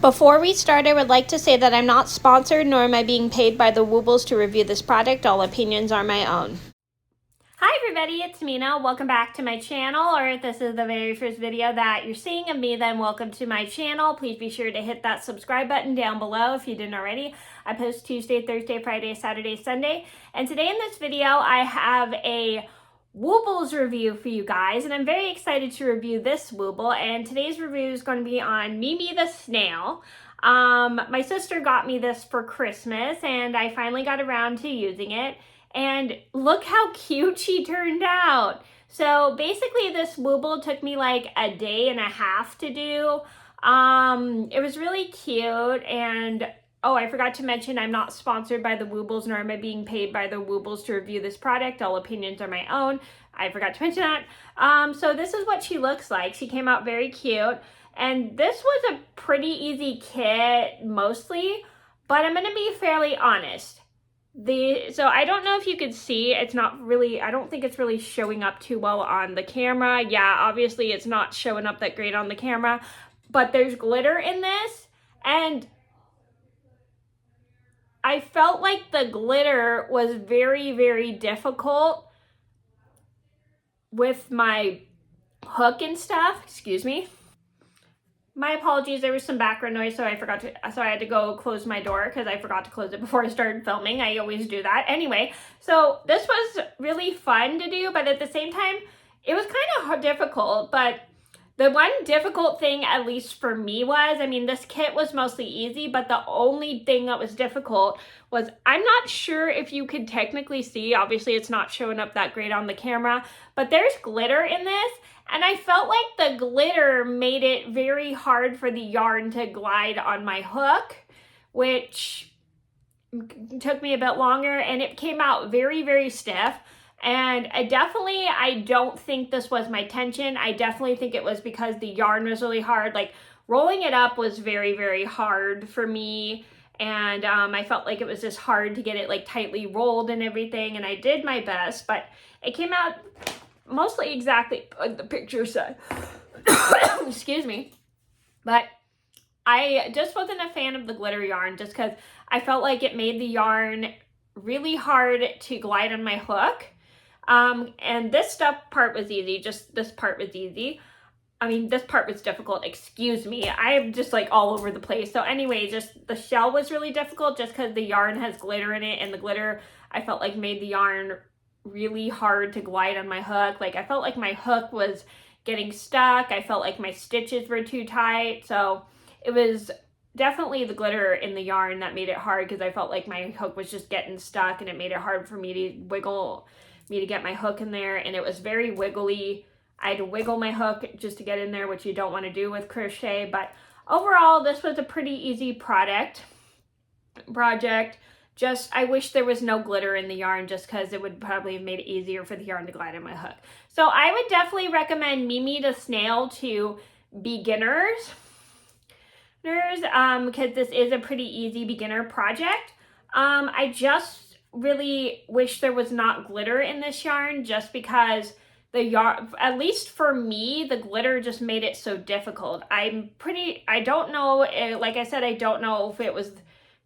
Before we start, I would like to say that I'm not sponsored nor am I being paid by the Woobles to review this product. All opinions are my own. Hi everybody, it's Mena. Welcome back to my channel, or if this is the very first video that you're seeing of me, then welcome to my channel. Please be sure to hit that subscribe button down below if you didn't already. I post Tuesday, Thursday, Friday, Saturday, Sunday. And today in this video, I have a Woobles review for you guys, and I'm very excited to review this Wooble. And today's review is going to be on Mimi the Snail. My sister got me this for Christmas, and I finally got around to using it. And look how cute she turned out. So basically this Wooble took me like a day and a half to do. It was really cute, and oh, I forgot to mention I'm not sponsored by the Woobles, nor am I being paid by the Woobles to review this product. All opinions are my own. I forgot to mention that. So this is what she looks like. She came out very cute. And this was a pretty easy kit mostly, but I'm gonna be fairly honest. So I don't know if you could see, it's not really, I don't think it's really showing up too well on the camera. Yeah, obviously it's not showing up that great on the camera, but there's glitter in this, and I felt like the glitter was very, very difficult with my hook and stuff. Excuse me. My apologies, there was some background noise, so I had to go close my door because I forgot to close it before I started filming. I always do that. Anyway, so this was really fun to do, but at the same time, it was kind of difficult. But the one difficult thing, at least for me, was, I mean, this kit was mostly easy, but the only thing that was difficult was, I'm not sure if you could technically see, obviously it's not showing up that great on the camera, but there's glitter in this. And I felt like the glitter made it very hard for the yarn to glide on my hook, which took me a bit longer, and it came out very, very stiff. And I don't think this was my tension. I definitely think it was because the yarn was really hard. Like, rolling it up was very, very hard for me. And I felt like it was just hard to get it like tightly rolled and everything. And I did my best, but it came out mostly exactly what the picture said. Excuse me. But I just wasn't a fan of the glitter yarn, just because I felt like it made the yarn really hard to glide on my hook. And this part was easy. Just this part was easy. I mean, this part was difficult. Excuse me. I'm just like all over the place. So anyway, just the shell was really difficult just because the yarn has glitter in it, and the glitter I felt like made the yarn really hard to glide on my hook. Like, I felt like my hook was getting stuck. I felt like my stitches were too tight. So it was definitely the glitter in the yarn that made it hard, because I felt like my hook was just getting stuck, and it made it hard for me to get my hook in there. And it was very wiggly. I had to wiggle my hook just to get in there, which you don't want to do with crochet. But overall, this was a pretty easy project. Just, I wish there was no glitter in the yarn, just because it would probably have made it easier for the yarn to glide on my hook. So I would definitely recommend Mimi the Snail to beginners, because this is a pretty easy beginner project. I just really wish there was not glitter in this yarn, just because the yarn, at least for me, the glitter just made it so difficult. I don't know, like I said, I don't know if it was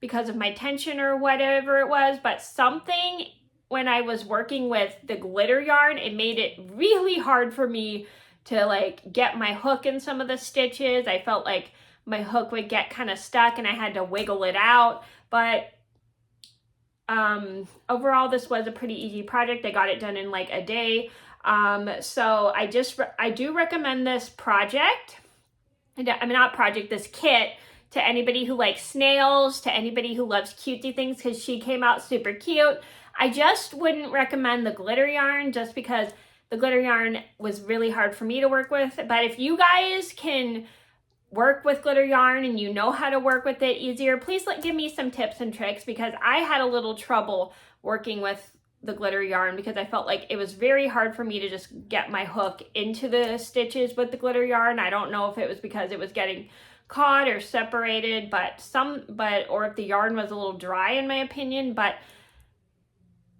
because of my tension or whatever it was, but something when I was working with the glitter yarn, it made it really hard for me to like get my hook in some of the stitches. I felt like my hook would get kind of stuck and I had to wiggle it out. But overall, this was a pretty easy project. I got it done in like a day. So I do recommend this project. This kit, to anybody who likes snails, to anybody who loves cutesy things, because she came out super cute. I just wouldn't recommend the glitter yarn, just because the glitter yarn was really hard for me to work with. But if you guys can work with glitter yarn and you know how to work with it easier, please give me some tips and tricks, because I had a little trouble working with the glitter yarn, because I felt like it was very hard for me to just get my hook into the stitches with the glitter yarn. I don't know if it was because it was getting caught or separated, or if the yarn was a little dry, in my opinion, but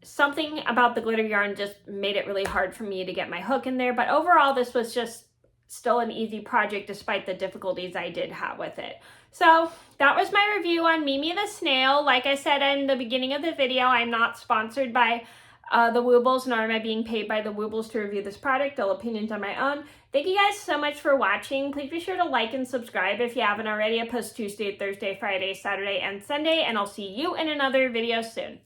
something about the glitter yarn just made it really hard for me to get my hook in there. But overall, this was just still an easy project despite the difficulties I did have with it. So that was my review on Mimi the Snail. Like I said in the beginning of the video, I'm not sponsored by the Woobles, nor am I being paid by the Woobles to review this product. All opinions on my own. Thank you guys so much for watching. Please be sure to like and subscribe if you haven't already. I post Tuesday, Thursday, Friday, Saturday, and Sunday, and I'll see you in another video soon.